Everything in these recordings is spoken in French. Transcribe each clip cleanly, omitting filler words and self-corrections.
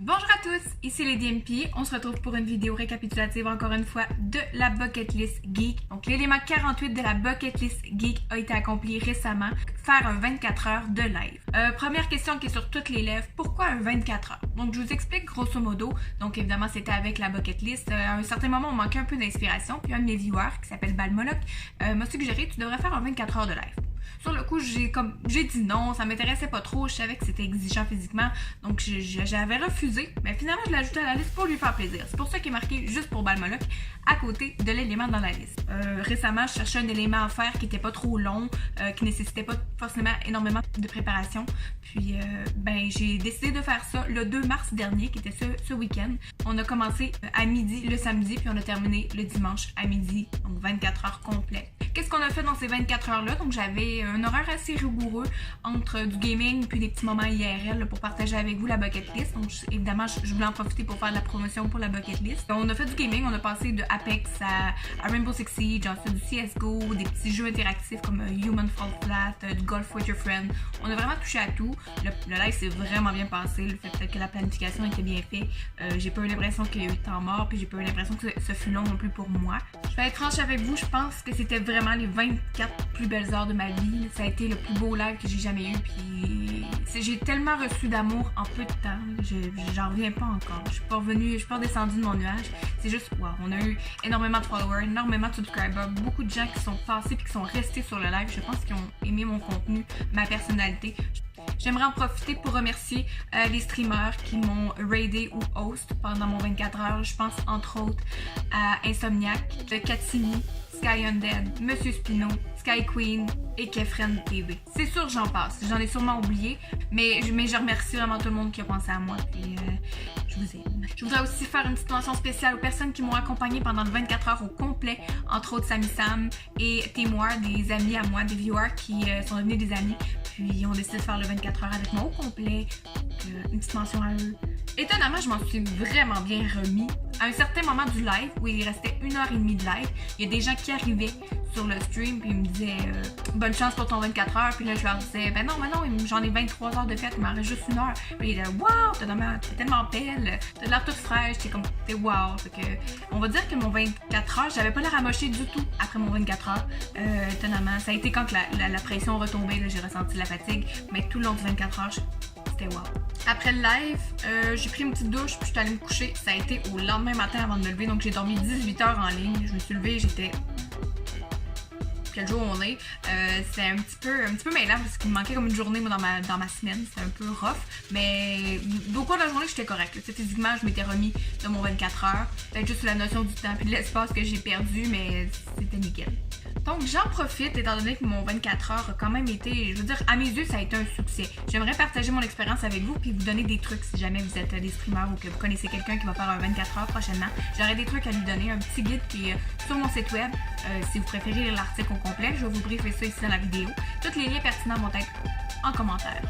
Bonjour à tous, ici Lady MP. On se retrouve pour une vidéo récapitulative encore une fois de la Bucket List Geek. Donc l'élément 48 de la Bucket List Geek a été accompli récemment, faire un 24 heures de live. Première question qui est sur toutes les lèvres, pourquoi un 24 heures? Donc je vous explique grosso modo. Donc évidemment c'était avec la Bucket List. À un certain moment on manquait un peu d'inspiration, puis un de mes viewers qui s'appelle Balmoloc m'a suggéré tu devrais faire un 24 heures de live. Sur le coup, j'ai dit non, ça m'intéressait pas trop, je savais que c'était exigeant physiquement, donc j'avais refusé, mais finalement je l'ai ajouté à la liste pour lui faire plaisir. C'est pour ça qu'il est marqué juste pour Balmoloc à côté de l'élément dans la liste. Récemment, je cherchais un élément à faire qui était pas trop long, qui nécessitait pas forcément énormément de préparation, puis j'ai décidé de faire ça le 2 mars dernier, qui était ce week-end. On a commencé à midi le samedi, puis on a terminé le dimanche à midi, donc 24 heures complètes. Qu'est-ce qu'on a fait dans ces 24 heures-là? Donc j'avais un horaire assez rigoureux entre du gaming puis des petits moments IRL là, pour partager avec vous la bucket list. Donc évidemment, je voulais en profiter pour faire de la promotion pour la bucket list. On a fait du gaming, on a passé de Apex à Rainbow Six Siege, ensuite du CSGO, des petits jeux interactifs comme Human Fall Flat, du Golf with Your Friend. On a vraiment touché à tout. Le live s'est vraiment bien passé. Le fait peut-être que la planification était bien faite. J'ai pas eu l'impression qu'il y a eu de temps mort, puis j'ai pas eu l'impression que ce fut long non plus pour moi. Je vais être franche avec vous, je pense que c'était vraiment les 24 plus belles heures de ma vie. Ça a été le plus beau live que j'ai jamais eu, puis j'ai tellement reçu d'amour en peu de temps. J'en reviens pas encore. Je suis pas redescendue de mon nuage. C'est juste wow. On a eu énormément de followers, énormément de subscribers, beaucoup de gens qui sont passés puis qui sont restés sur le live. Je pense qu'ils ont aimé mon contenu, ma personnalité. J'aimerais en profiter pour remercier les streamers qui m'ont raidé ou host pendant mon 24 heures. Je pense entre autres à Insomniac, Katsini, Sky Undead, Monsieur Spino, Sky Queen et Kefren TV. C'est sûr j'en passe, j'en ai sûrement oublié, mais je remercie vraiment tout le monde qui a pensé à moi et je vous aime. Je voudrais aussi faire une petite mention spéciale aux personnes qui m'ont accompagnée pendant le 24 heures au complet, entre autres Sami Sam et Teamware, des amis à moi, des viewers qui sont devenus des amis, puis ils ont décidé de faire le 24 heures avec moi au complet. Une petite mention à eux. Étonnamment, je m'en suis vraiment bien remis. À un certain moment du live, où il restait 1h30 de live, il y a des gens qui arrivaient sur le stream puis ils me disaient bonne chance pour ton 24 heures. Puis là, je leur disais ben non, j'en ai 23 heures de fête, il m'en reste juste 1 heure. Puis ils disaient wow, t'es tellement belle, t'as l'air toute fraîche, t'es wow. Fait que, on va dire que mon 24 heures, j'avais pas l'air amochée du tout après mon 24 heures. Étonnamment, ça a été quand la pression retombait, là, j'ai ressenti la fatigue, mais tout le long du 24 heures, c'était wow. Après le live, j'ai pris une petite douche puis je suis allée me coucher. Ça a été au lendemain matin avant de me lever, donc j'ai dormi 18 heures en ligne. Je me suis levée, j'étais... Quel jour on est? C'est un petit peu mêlant parce qu'il me manquait comme une journée moi, dans ma semaine. C'était un peu rough, mais au cours de la journée, j'étais correcte. Physiquement, je m'étais remis de mon 24 heures. Peut-être juste la notion du temps et de l'espace que j'ai perdu, mais c'était nickel. Donc j'en profite étant donné que mon 24 heures a quand même été, je veux dire, à mes yeux ça a été un succès. J'aimerais partager mon expérience avec vous puis vous donner des trucs si jamais vous êtes des streamers ou que vous connaissez quelqu'un qui va faire un 24 heures prochainement. J'aurais des trucs à lui donner, un petit guide qui est sur mon site web. Si vous préférez lire l'article au complet, je vais vous briefer ça ici dans la vidéo. Tous les liens pertinents vont être en commentaire.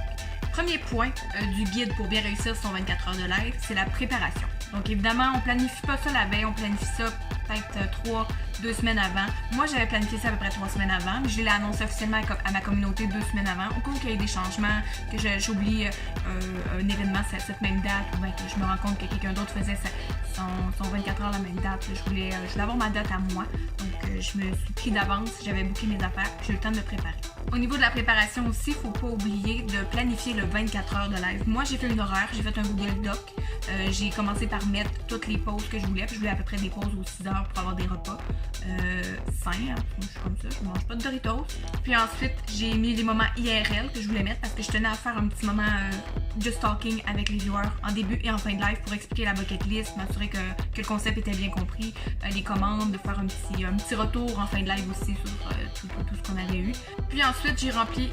Premier point du guide pour bien réussir son 24 heures de live, c'est la préparation. Donc évidemment, on planifie pas ça la veille, on planifie ça peut-être 2 semaines avant. Moi, j'avais planifié ça à peu près 3 semaines avant, mais je l'ai annoncé officiellement à ma communauté 2 semaines avant. Au cas où il y ait des changements, que j'oublie un événement cette même date, ou bien que je me rends compte que quelqu'un d'autre faisait son 24 heures la même date. Je voulais avoir ma date à moi. Donc, je me suis pris d'avance, j'avais booké mes affaires, puis j'ai eu le temps de me préparer. Au niveau de la préparation aussi, il ne faut pas oublier de planifier le 24 heures de live. Moi, j'ai fait une horaire, j'ai fait un Google Doc. J'ai commencé par mettre toutes les pauses que je voulais. Puis je voulais à peu près des pauses aux 6 heures pour avoir des repas sains. Hein. Je suis comme ça, je mange pas de Doritos. Puis ensuite, j'ai mis les moments IRL que je voulais mettre parce que je tenais à faire un petit moment just talking avec les viewers en début et en fin de live pour expliquer la bucket list, m'assurer que le concept était bien compris, les commandes, de faire un petit retour en fin de live aussi sur tout ce qu'on avait eu. Puis ensuite, j'ai rempli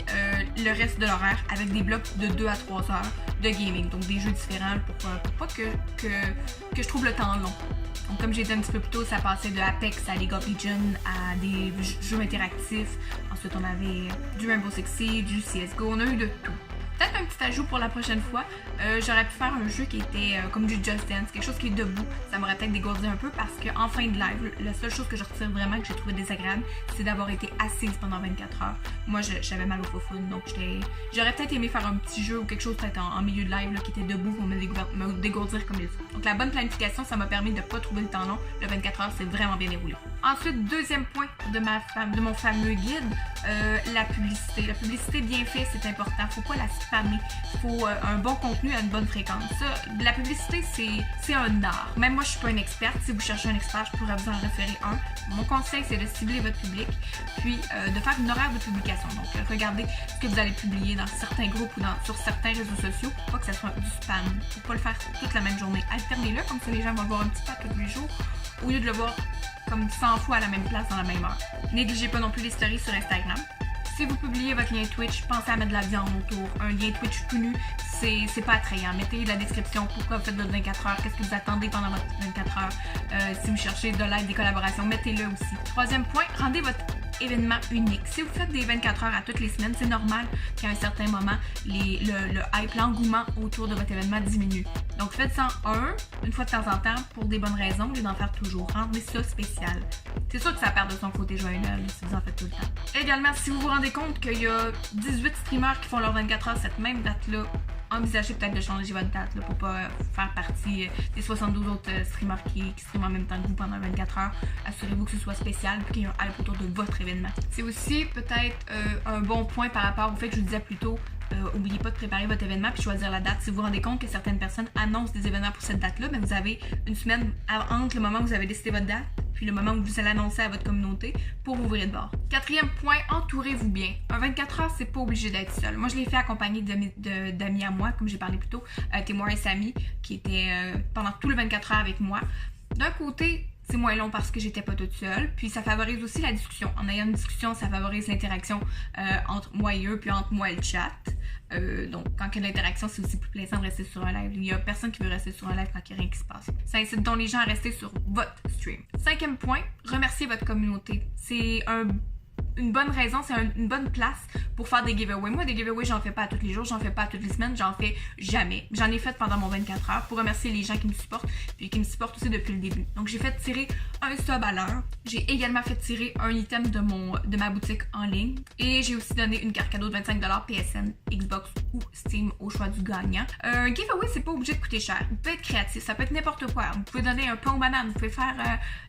le reste de l'horaire avec des blocs de 2 à 3 heures de gaming, donc des jeux différents pour pas que je trouve le temps long. Donc comme j'ai dit un petit peu plus tôt, ça passait de Apex à League of Legends à des jeux interactifs. Ensuite, on avait du Rainbow Six Siege, du CSGO, on a eu de tout. Peut-être un petit ajout pour la prochaine fois. J'aurais pu faire un jeu qui était comme du Just Dance, quelque chose qui est debout. Ça m'aurait peut-être dégourdi un peu parce qu'en fin de live, la seule chose que je retire vraiment que j'ai trouvé désagréable, c'est d'avoir été assise pendant 24 heures. Moi, j'avais mal au foufoune, donc j'aurais peut-être aimé faire un petit jeu ou quelque chose peut-être en milieu de live là, qui était debout pour me dégourdir comme il faut. Donc la bonne planification, ça m'a permis de ne pas trouver le temps long. Le 24 heures, c'est vraiment bien déroulé. Ensuite, deuxième point de mon fameux guide, la publicité. La publicité bien faite, c'est important. Faut pas la spammer. Faut un bon contenu à une bonne fréquence. Ça, la publicité, c'est un art. Même moi, je suis pas une experte. Si vous cherchez un expert, je pourrais vous en référer un. Mon conseil, c'est de cibler votre public, puis de faire une horaire de publication. Donc, regardez ce que vous allez publier dans certains groupes ou sur certains réseaux sociaux. Pas que ça soit du spam. Faut pas le faire toute la même journée. Alternez-le, comme ça les gens vont le voir un petit peu tous les jours, au lieu de le voir comme 100 fois à la même place dans la même heure. Négligez pas non plus les stories sur Instagram. Si vous publiez votre lien Twitch, pensez à mettre de la viande autour. Un lien Twitch tout nu, c'est pas attrayant. Mettez la description, pourquoi vous faites votre 24 heures, qu'est-ce que vous attendez pendant votre 24 heures. Si vous cherchez de l'aide, des collaborations, mettez-le aussi. Troisième point, rendez votre événement unique. Si vous faites des 24 heures à toutes les semaines, c'est normal qu'à un certain moment, le hype, l'engouement autour de votre événement diminue. Donc faites ça une fois de temps en temps, pour des bonnes raisons, au lieu d'en faire toujours. Rendez ça spécial. C'est sûr que ça perd de son côté joyeux si vous en faites tout le temps. Également, si vous vous rendez compte qu'il y a 18 streamers qui font leurs 24 heures cette même date-là, envisagez peut-être de changer votre date là, pour pas faire partie des 72 autres streamers qui streament en même temps que vous pendant 24 heures. Assurez-vous que ce soit spécial et qu'il y ait un hype autour de votre événement. C'est aussi peut-être un bon point par rapport au fait que je vous disais plus tôt, n'oubliez pas de préparer votre événement puis choisir la date. Si vous vous rendez compte que certaines personnes annoncent des événements pour cette date-là, vous avez une semaine entre le moment où vous avez décidé votre date puis le moment où vous allez annoncer à votre communauté pour vous ouvrir de bord. Quatrième point, entourez-vous bien. Un 24 heures, c'est pas obligé d'être seul. Moi, je l'ai fait accompagné d'amis à moi, comme j'ai parlé plus tôt. Témoin et Samy, qui étaient pendant tout le 24 heures avec moi. D'un côté, c'est moins long parce que j'étais pas toute seule. Puis ça favorise aussi la discussion. En ayant une discussion, ça favorise l'interaction entre moi et eux, puis entre moi et le chat. Donc, quand il y a de l'interaction, c'est aussi plus plaisant de rester sur un live. Il n'y a personne qui veut rester sur un live quand il n'y a rien qui se passe. Ça incite donc les gens à rester sur votre stream. Cinquième point, remerciez votre communauté. C'est une bonne raison, c'est une bonne place pour faire des giveaways. Moi, des giveaways, j'en fais pas tous les jours, j'en fais pas toutes les semaines, j'en fais jamais. J'en ai fait pendant mon 24 heures pour remercier les gens qui me supportent, puis qui me supportent aussi depuis le début. Donc, j'ai fait tirer un sub à l'heure. J'ai également fait tirer un item de ma boutique en ligne. Et j'ai aussi donné une carte cadeau de 25$ PSN, Xbox ou Steam au choix du gagnant. Un giveaway, c'est pas obligé de coûter cher. Vous pouvez être créatif, ça peut être n'importe quoi. Vous pouvez donner un pain aux bananes, vous pouvez faire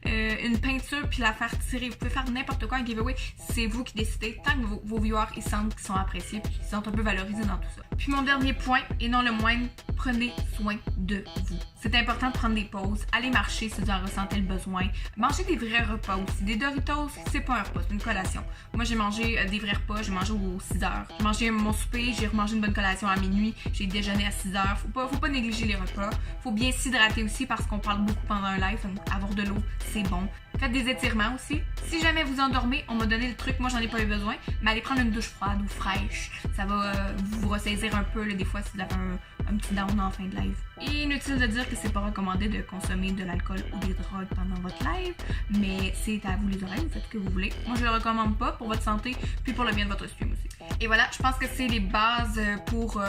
une peinture puis la faire tirer. Vous pouvez faire n'importe quoi. Un giveaway, c'est vous qui décidez, tant que vos viewers ils sentent qu'ils sont appréciés puis qu'ils sont un peu valorisés dans tout ça. Puis mon dernier point, et non le moindre, prenez soin de vous. C'est important de prendre des pauses, aller marcher si vous en ressentez le besoin, manger des vrais repas aussi. Des Doritos, c'est pas un repas, c'est une collation. Moi j'ai mangé des vrais repas, j'ai mangé aux 6 heures. J'ai mangé mon souper, j'ai remangé une bonne collation à minuit, j'ai déjeuné à 6 heures. Faut pas négliger les repas. Faut bien s'hydrater aussi parce qu'on parle beaucoup pendant un live, donc avoir de l'eau, c'est bon. Faites des étirements aussi. Si jamais vous endormez, on m'a donné le truc, moi j'en ai pas eu besoin, mais allez prendre une douche froide ou fraîche. Ça va vous ressaisir un peu, là, des fois si vous avez un petit down en fin de live. Et inutile de dire que c'est pas recommandé de consommer de l'alcool ou des drogues pendant votre live, mais c'est à vous les oreilles, vous faites ce que vous voulez. Moi je le recommande pas pour votre santé, puis pour le bien de votre stream aussi. Et voilà, je pense que c'est les bases pour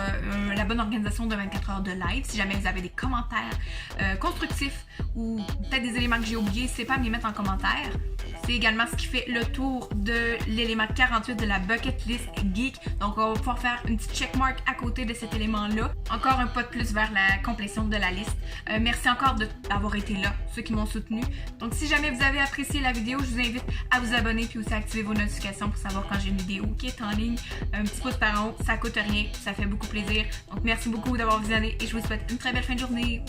la bonne organisation de 24 heures de live. Si jamais vous avez des commentaires constructifs ou peut-être des éléments que j'ai oubliés, n'hésitez pas à me les mettre en commentaire. C'est également ce qui fait le tour de l'élément 48 de la bucket list geek. Donc on va pouvoir faire une petite checkmark à côté de cet élément-là. Encore un pas de plus vers la complétion de la liste. Merci encore d'avoir été là, ceux qui m'ont soutenu. Donc si jamais vous avez apprécié la vidéo, je vous invite à vous abonner puis aussi à activer vos notifications pour savoir quand j'ai une vidéo qui est en ligne. Un petit pouce par en haut, ça coûte rien, ça fait beaucoup plaisir. Donc merci beaucoup d'avoir visionné et je vous souhaite une très belle fin de journée.